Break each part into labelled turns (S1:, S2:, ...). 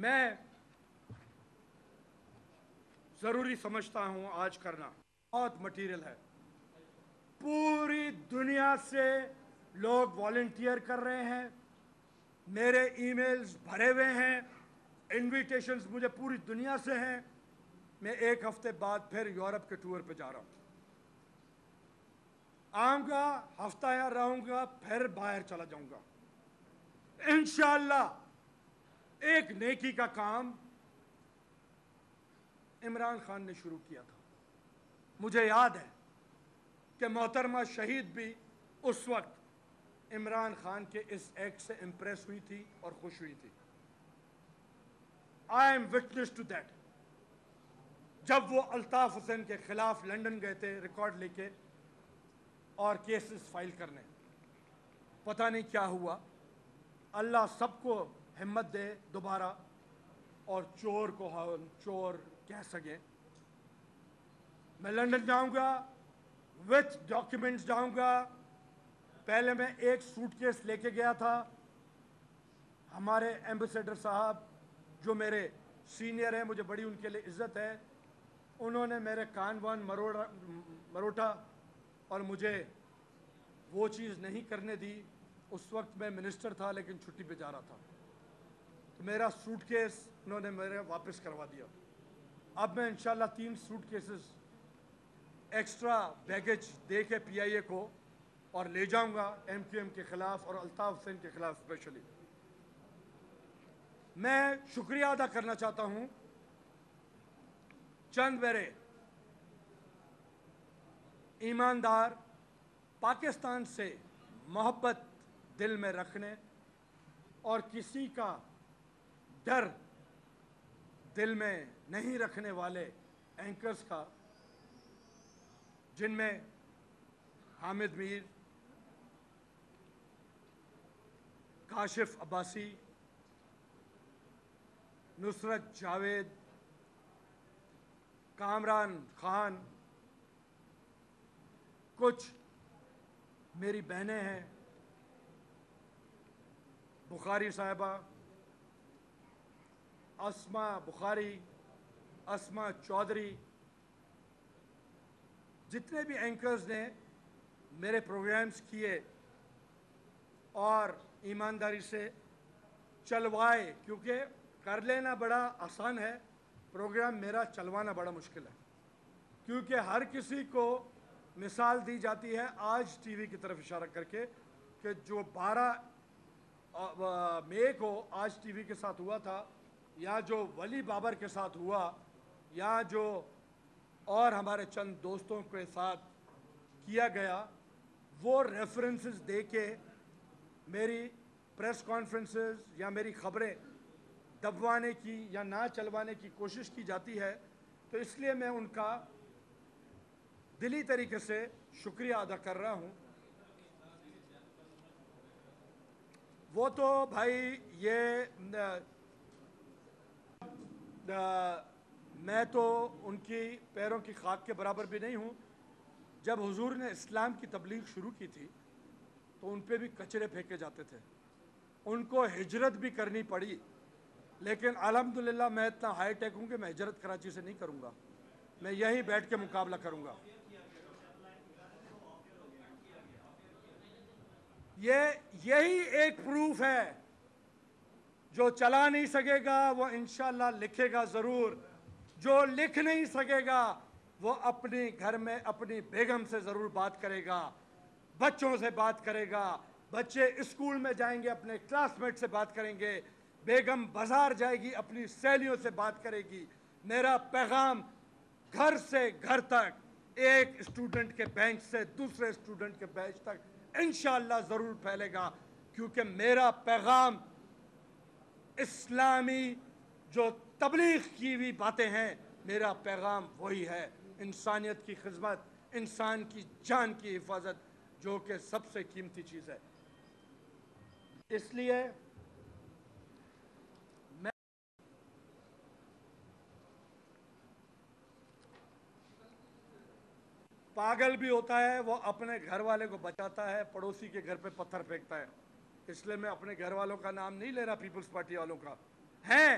S1: میں ضروری سمجھتا ہوں آج کرنا بہت مٹیریل ہے. پوری دنیا سے لوگ والنٹیئر کر رہے ہیں, میرے ای میلز بھرے ہوئے ہیں, انویٹیشنز مجھے پوری دنیا سے ہیں. میں ایک ہفتے بعد پھر یورپ کے ٹور پہ جا رہا ہوں. آؤں گا, ہفتہ یہاں رہوں گا, پھر باہر چلا جاؤں گا. انشاءاللہ ایک نیکی کا کام عمران خان نے شروع کیا تھا. مجھے یاد ہے کہ محترمہ شہید بھی اس وقت عمران خان کے اس ایکٹ سے امپریس ہوئی تھی اور خوش ہوئی تھی. I am witness to that. جب وہ الطاف حسین کے خلاف لندن گئے تھے ریکارڈ لے کے اور کیسز فائل کرنے, پتہ نہیں کیا ہوا. اللہ سب کو ہمت دے دوبارہ اور چور کو ہم چور کہہ سکیں. میں لندن جاؤں گا, وتھ ڈاکیومنٹس جاؤں گا. پہلے میں ایک سوٹ کیس لے کے گیا تھا. ہمارے ایمبیسیڈر صاحب جو میرے سینئر ہیں, مجھے بڑی ان کے لیے عزت ہے, انہوں نے میرے کان وان مروٹا اور مجھے وہ چیز نہیں کرنے دی. اس وقت میں منسٹر تھا لیکن چھٹی پہ جا رہا تھا, تو میرا سوٹ کیس انہوں نے میرے واپس کروا دیا. اب میں انشاءاللہ 3 سوٹ کیسز ایکسٹرا بیگیج دے کے پی آئی اے کو اور لے جاؤں گا ایم کیو ایم کے خلاف اور الطاف حسین کے خلاف اسپیشلی. میں شکریہ ادا کرنا چاہتا ہوں چند میرے ایماندار, پاکستان سے محبت دل میں رکھنے اور کسی کا ڈر دل میں نہیں رکھنے والے اینکرز کا, جن میں حامد میر, کاشف عباسی, نصرت جاوید, کامران خان, کچھ میری بہنیں ہیں, بخاری صاحبہ, اسما بخاری, اسما چودھری, جتنے بھی اینکرز نے میرے پروگرامز کیے اور ایمانداری سے چلوائے, کیونکہ کر لینا بڑا آسان ہے, پروگرام میرا چلوانا بڑا مشکل ہے. کیونکہ ہر کسی کو مثال دی جاتی ہے آج ٹی وی کی طرف اشارہ کر کے کہ جو 12 مئی کو آج ٹی وی کے ساتھ ہوا تھا, یا جو ولی بابر کے ساتھ ہوا, یا جو اور ہمارے چند دوستوں کے ساتھ کیا گیا, وہ ریفرنسز دے کے میری پریس کانفرنسز یا میری خبریں دبوانے کی یا نہ چلوانے کی کوشش کی جاتی ہے. تو اس لیے میں ان کا دلی طریقے سے شکریہ ادا کر رہا ہوں. وہ تو بھائی یہ میں تو ان کی پیروں کی خاک کے برابر بھی نہیں ہوں. جب حضور نے اسلام کی تبلیغ شروع کی تھی تو ان پہ بھی کچرے پھینکے جاتے تھے, ان کو ہجرت بھی کرنی پڑی, لیکن الحمدللہ میں اتنا ہائی ٹیک ہوں کہ میں ہجرت کراچی سے نہیں کروں گا, میں یہیں بیٹھ کے مقابلہ کروں گا. یہی ایک پروف ہے, جو چلا نہیں سکے گا وہ انشاءاللہ لکھے گا ضرور, جو لکھ نہیں سکے گا وہ اپنے گھر میں اپنی بیگم سے ضرور بات کرے گا, بچوں سے بات کرے گا, بچے اسکول میں جائیں گے اپنے کلاس میٹ سے بات کریں گے, بیگم بازار جائے گی اپنی سہیلیوں سے بات کرے گی. میرا پیغام گھر سے گھر تک, ایک اسٹوڈنٹ کے بینچ سے دوسرے اسٹوڈنٹ کے بینچ تک انشاءاللہ ضرور پھیلے گا, کیونکہ میرا پیغام اسلامی جو تبلیغ کی ہوئی باتیں ہیں, میرا پیغام وہی ہے, انسانیت کی خدمت, انسان کی جان کی حفاظت, جو کہ سب سے قیمتی چیز ہے. اس لیے میں پاگل بھی ہوتا ہے, وہ اپنے گھر والے کو بچاتا ہے, پڑوسی کے گھر پہ پتھر پھینکتا ہے. اس لیے میں اپنے گھر والوں کا نام نہیں لے رہا, پیپلز پارٹی والوں کا ہیں,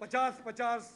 S1: 50-50,